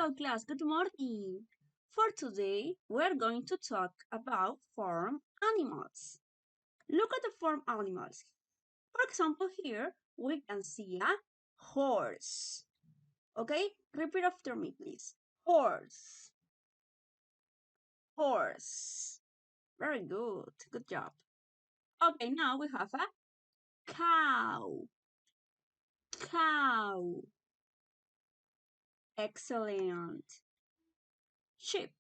Hello class, good morning. For today, we're going to talk about farm animals. Look at the farm animals. For example, here we can see a horse. Okay, repeat after me, please. Horse, horse. Very good, good job. Okay, now we have a cow, cow. Excellent. Sheep,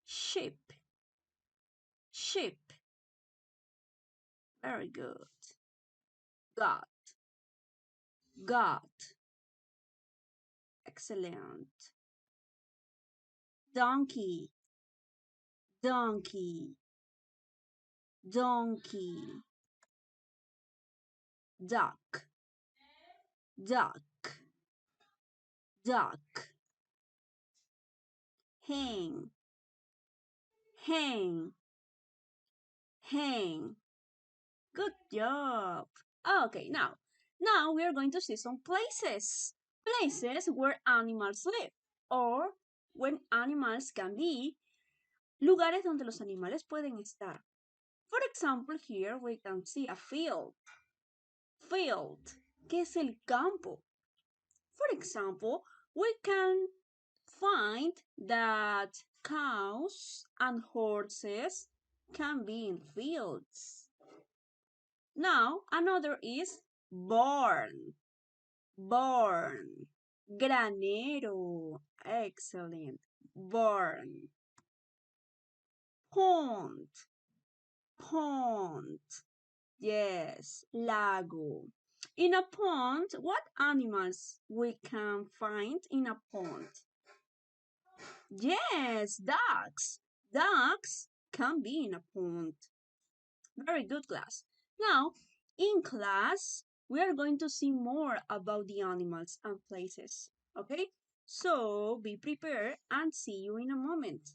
sheep, sheep. Very good. Goat, goat. Excellent. Donkey, donkey, donkey. Duck, duck, duck. Hen, hen, hen. Good job. Okay, now we are going to see some places. Places where animals live or when animals can be. Lugares donde los animales pueden estar. For example, here we can see a field. Field, que es el campo. For example, we can find that cows and horses can be in fields. Now, another is barn. Barn. Granero. Excellent. Barn. Pond. Pond. Yes, lago. In a pond, what animals we can find in a pond? Yes, ducks. Ducks can be in a pond. Very good, class. Now, in class, we are going to see more about the animals and places. Okay? So, be prepared and see you in a moment.